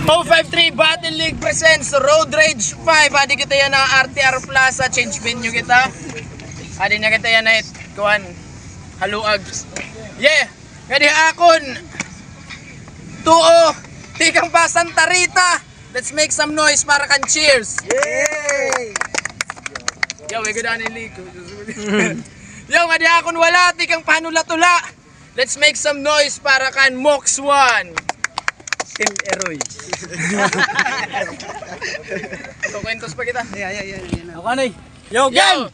053 Battle League presents Road Rage 5. Adi kita yan na RTR Plaza. Change venue kita. Adi na kita yan na kuhan haluag. Yeah. Ngadi akon. Tuo. Tikang pa Santa Rita. Let's make some noise para kan cheers. Yay! Yo, may ganda ni Lico. Yo, ngadi akon wala. Tikang panula-tula. Let's make some noise para kan Mox 1. Team Eroy. So, kwentos pa kita. Ako na Yo, Yo,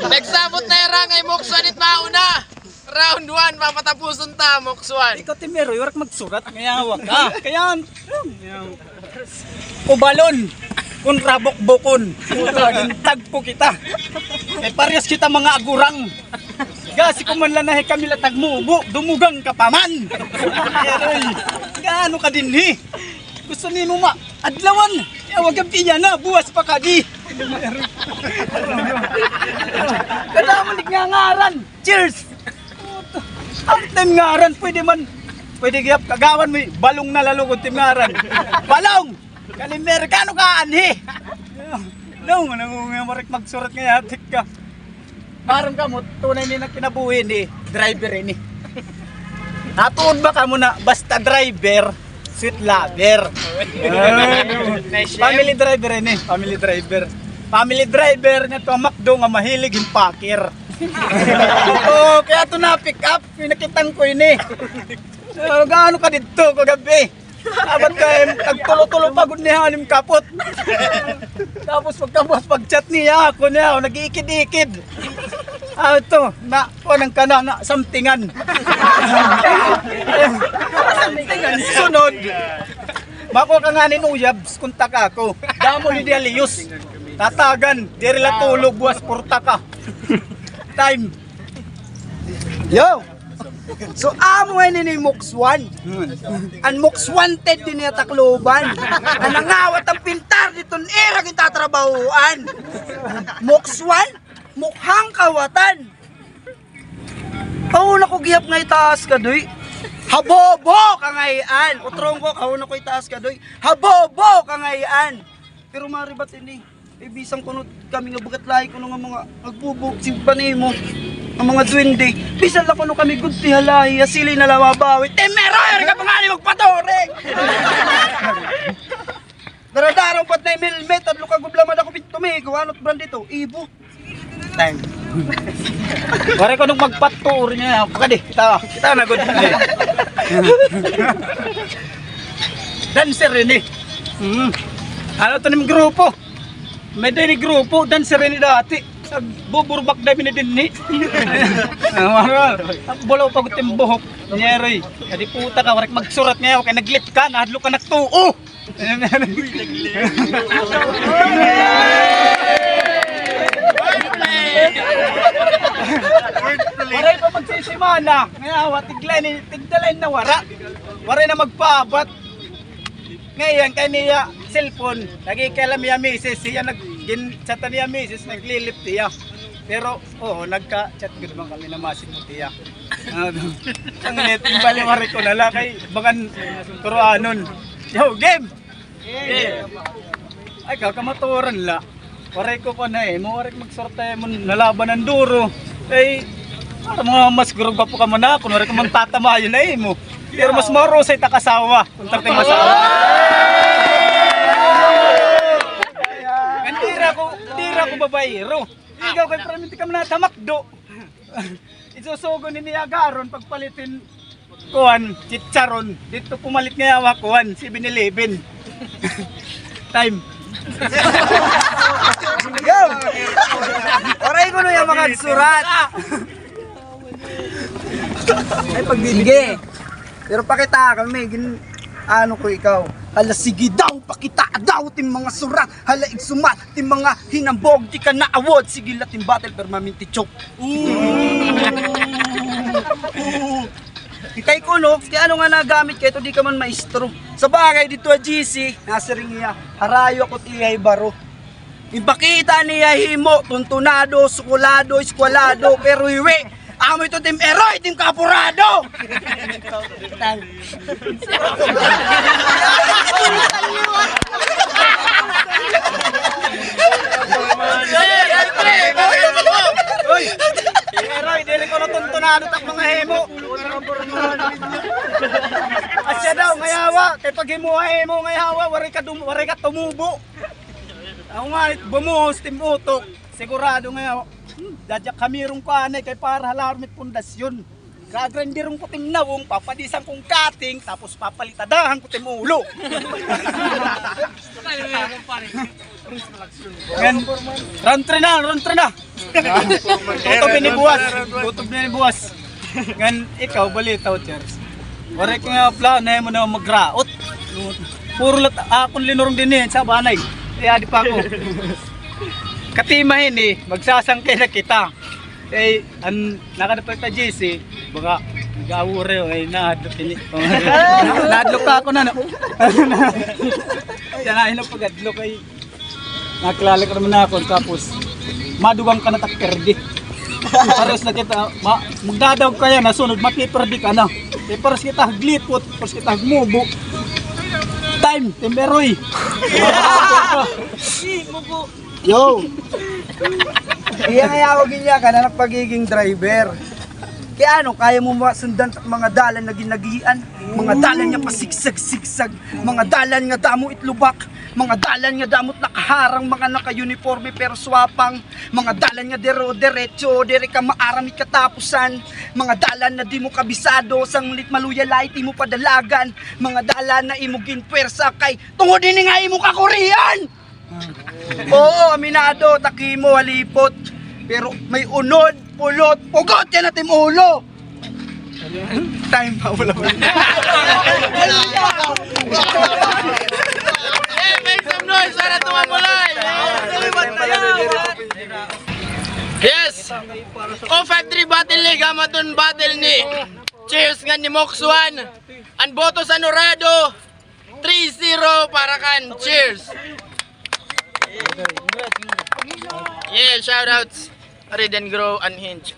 nagsabot na yung rangay Mox 1 it mauna. Round 1, mapatapuson ta, Mox 1. Ikaw Team Eroy, warak magsurat. Kaya wag ka. Kaya, kubalon. Kung rabok-bokon. Tagpo kita. Eh, parehas kita mga agurang. Gasi ko man lanahe kami latag mubo, dumugang ka pa man. Eroy, gaano ka din ni? Gusto ni mo adlawan. Wag kang piya na, buwas pa ka di. Kadamalik nga ngaran. Cheers! Ang tim ngaran, pwede gayap kagawan mo, balong na lalugod tim ngaran. Balong! Kalimerkano ka, anhi! No, nangungamarek magsurat nga yatik ka. Parang ka mo, tunay ni na kinabuhin ni driver ni. Natuon ba ka mo na basta driver, sweet lover. Family driver ni, family driver. Family driver na to McDo nga mahilig yung pakir. Oh, kaya to na pick up, pinakitang ko ini. Gaano ka dito kagabi? Abat kayo, nagtulo-tulo pagod niya anim kapot. Tapos pagkabuas pag-chat niya ako niya, nag-iikid-ikid. Ito, kuanang ka na, samtingan. Samtingan, sunod. Bako ka nga ni Nuyabs, kunta ka ako. Damo ni Dialius. Tatagan, dirila tulog, buwas purta ka. Time. Yo! So amo ngayon ni Mox 1. Ang Mox wanted din niya takloban. Ang nangawat ang pintar dito era kita trabahuan. Mox 1, mukhang kawatan. Kauna ko giyap nga itaas ka doy. Habobo ka ngayon. Utrong ko kauna ko itaas ka doy. Habobo ka ngayon. Pero maribat ini. Ibisang kunot kami nga bugat lahi kuno nga mga nagbubuk simpani mo. Ang mga duwende, bisan lang kuno kami gudti halahi, asili na lamabawit. Meron ka pa nga ni magpatoreng! Daradaraw pat na imilmet at lukagublaman ako pintumigo. Ano't brand ito? Ibo. Time. Wari ko nung magpatour niya. Pakadi, kita na good. Dancer rin eh. Ano ito ng grupo? May din grupo, dancer rin dati. Buburbak na binidin ni. Bulaw pagod yung buhok. Nyeri. Kadi puta ka, warik magsurat ngayon. Kaya naglit ka, nahadlo ka nagtuo. Waray pa magsisimana. Ngayon, tigdalain na wara. Waray na magpabat. Ngayon, kaniya cellphone. Nagikalam niya misis. Siya nag-chatan niya misis. Naglilip niya. Pero, oo, nagka-chat good man kami na masin mo tiya. Ang net, yung baliwari ko na lang kay bagan turuanon. Yo, game! Ay, kakamaturan la. Waray ko pa na eh. Mawarik magsorte mo nalaban ng duro. Eh, para mga mas gurog pa po ka man na. Kung warik ko man tatamayo na eh mo. Pero mas marusay takasawa. Kung tarting masawa. Tira ko babayero. Ikaw kay praminti ka man natamakdo. Isusugo ni Niagaron pagpalitin kuhan, chicharon. Dito pumalit ngayawa kuhan, 7-Eleven. Time. Go! Oray ko na yung mga surat. Ay pagbibigay. Pero pakita kami, ano ko ikaw. Hala sige daw, pakita daw tim mga surat. Hala igsuma, tim mga hinambog, di ka naawod. Sige latim battle per maminti chok. Kay ko no, kaya ano nga nagamit kayo, ito di ka man maestro. Sa bagay dito a GC, nasa ring iya, harayo ako tiyay baro. Ipakita niya himo, tuntunado, sukulado, eskwalado, pero iwi. Amo ito Team Eroy, Team Kapurado! Uy! Eroy, dili ko natuntunado tak mga hemo. Asya daw, ngayawa. Kay pag hemo ngayawa, wari ka tumubo. Ako nga, bumuhos, Team Utok. Sigurado ngayawa. Dadyak kamirong ko anay kay para halarmit pundasyon. Gagrandirong ko Team Nawong, papadisang kong kating, tapos papalitadahan ko Team Ulo. Round 3 na. Tutob ni buwas. Ngan, ikaw, balitaw, Cheers. Wari ko nga plano mo na magraot. Puro lat akong linurong din sa banay. Kaya di pa ako. Katimahin magsasangkay na kita. Eh, nakadapat na JC, baka nag-awure nahadlok ini. Nahadlok ka ako na. Yan na, hinap pag-adlok ay nakilala ka naman ako tapos madugang ka na takperdi. Pares na kita, magdadaw ka yan, nasunod, mapiperdi ka na. Eh, pares kita haglipot, pares kita hagmubo. Time, Timberoy. Yo! Iyangayawagin niya ka na ng pagiging driver. Kaya ano, kaya mo masundan at mga dalan na ginagian, mga dalan nga pasigsag-sigsag, mga dalan nga damo itlubak, mga dalan nga damot nakaharang, mga naka-uniforme pero swapang, mga dalan nga dero-derecho, dere ka maaramit katapusan, mga dalan na di mo kabisado, sanglit maluyalay, di mo padalagan, mga dalan na imugin pwersa kay tungod din nga imo ka Korean! Oo, aminado, takimo, halipot. Pero may unod, pulot, pugot yan natin ulo. Time pa, wala ba? Make some noise para tumamulay! Yes! O 5-3 battle ni Gamaton battle ni Cheers nga ni Moxwan. Ang boto sa Norado 3-0 para kan Cheers! Yeah, shoutouts. Read and Grow Unhinged.